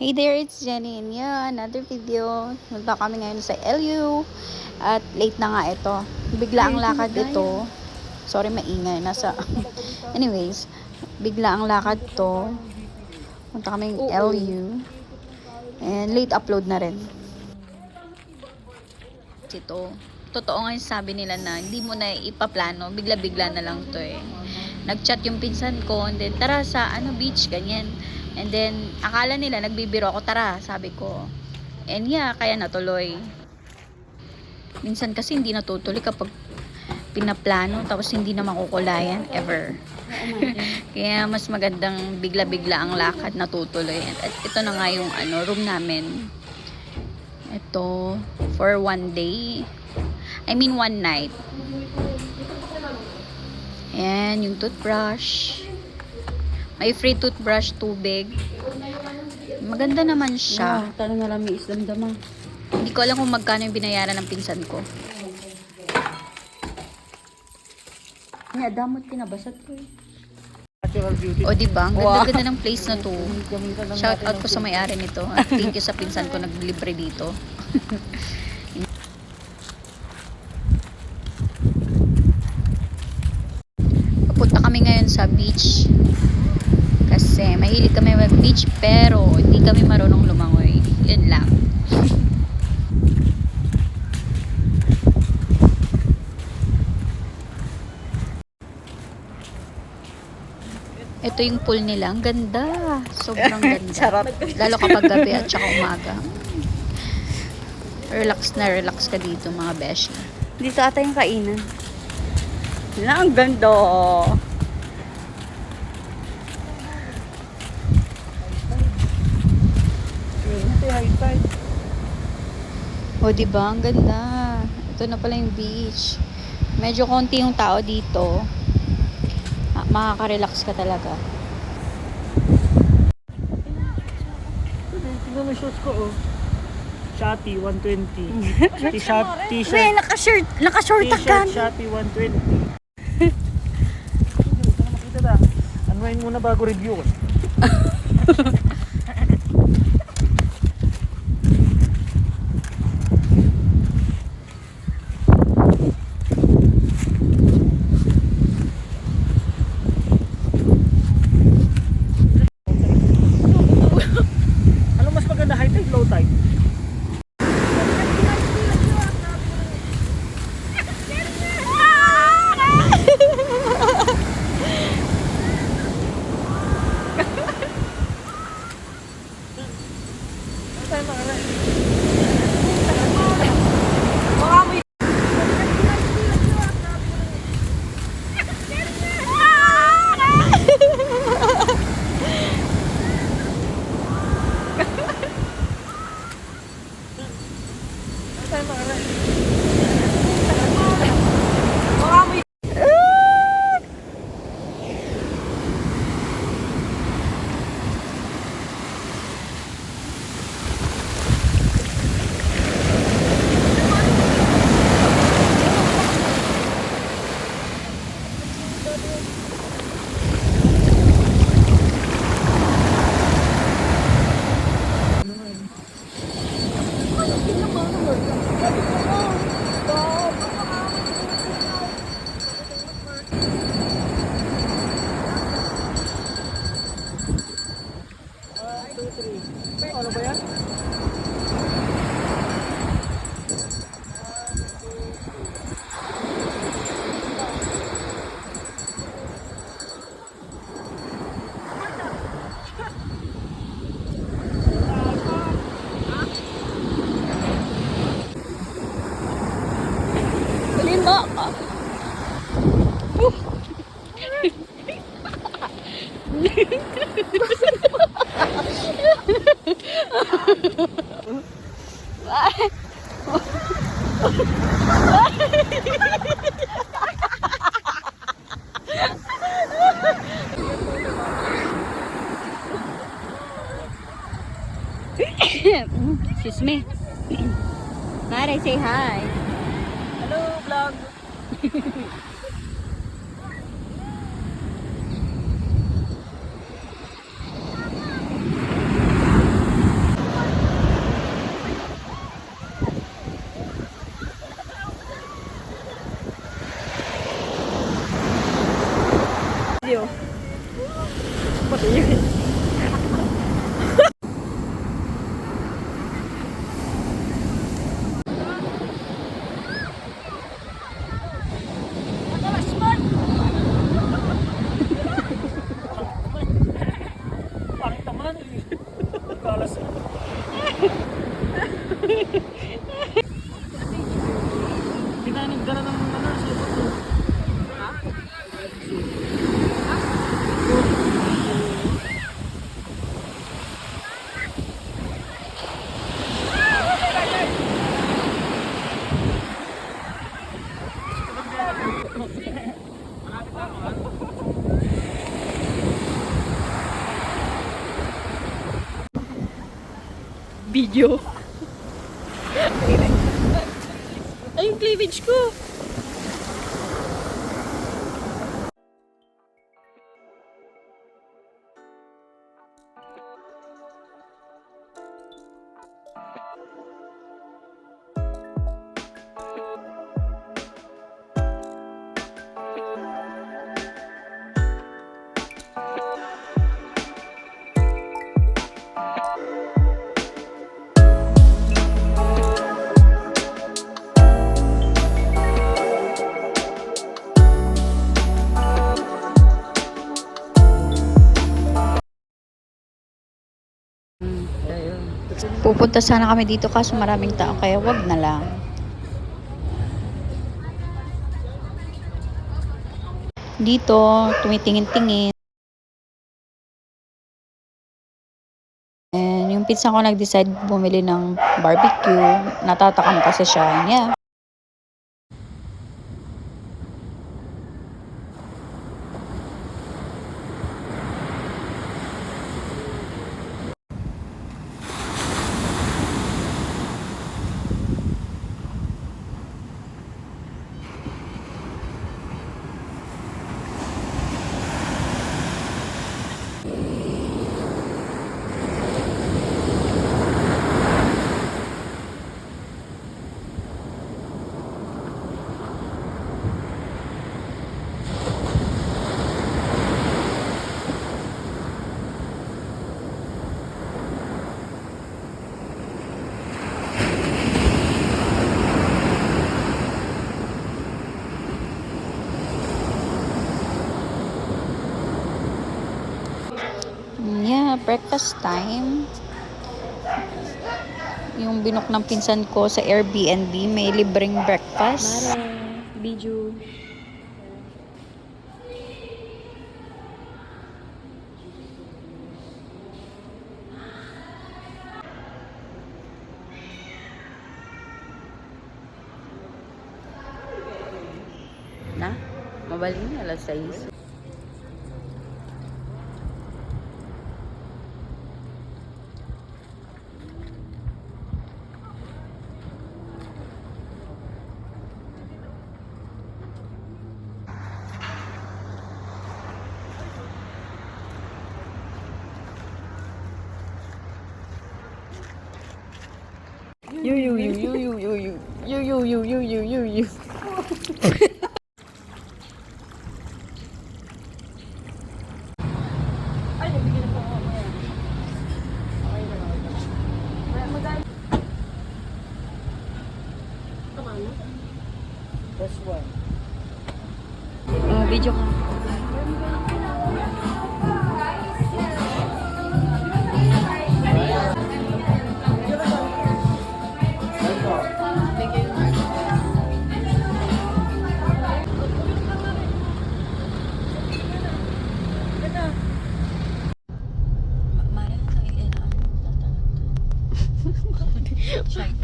Hey there, it's Jenny and yeah, another video. Punta kami ngayon sa LU at late na nga ito. Bigla ang lakad ito. Sorry, maingay. Anyways, bigla ang lakad to. Punta kami ng LU and late upload na rin. Ito, totoo nga yung sabi nila na hindi mo na ipaplano. Bigla-bigla na lang to eh. Nag-chat yung pinsan ko and then tara sa beach, ganyan. And then, akala nila, nagbibiro ako, tara, sabi ko. And yeah, kaya natuloy. Minsan kasi hindi natutuloy kapag pinaplano, tapos hindi na makukulayan, ever. Kaya mas magandang bigla-bigla ang lakad, natutuloy. At ito na nga yung room namin. Ito, for one day. I mean, one night. Ayan, yung toothbrush. May free toothbrush, tubig. Maganda naman siya. Tara na lang may isdamdama. Hindi ko alam kung magkano yung binayaran ng pinsan ko. May damot kinabasat ko eh. O diba? Ang ganda-ganda ng place na to. Shout out ko sa may-ari nito. At thank you sa pinsan ko naglibre dito. Papunta kami ngayon sa beach. Kasi mahilig kami mag-beach pero hindi kami marunong lumangoy. Yun lang. Ito yung pool nila. Ang ganda. Sobrang ganda. Charot. Lalo kapag gabi at saka umaga. Relax na relax ka dito mga beshi. Dito ata yung kainan. Wala, ang ganda. O diba? Ang ganda. Ito na pala yung beach. Medyo konti yung tao dito. Makaka-relax ka talaga. Tingnan mo shoes ko oh. Shopee 120. T-shirt. Weh, naka-short T-shirt Shopee 120. Hindi ko na makita na. Anuhin muna bago review. Ano mas maganda, high tide, low tide? Ano ba yan? Bilhin mo! Excuse me. Mare, say hi. Hello vlog. Video. Ay, yung cleavage ko. Pupunta sana kami dito kaso maraming tao kaya wag na lang. Dito, tumitingin-tingin. And yung pinsan ko nag-decide bumili ng barbecue. Natatakam kasi siya. Yeah. Yeah, breakfast time. Yung binook ng pinsan ko sa Airbnb, may libreng breakfast. Video. Na? Mabaling na, alas 6. This one. Video ka. Shy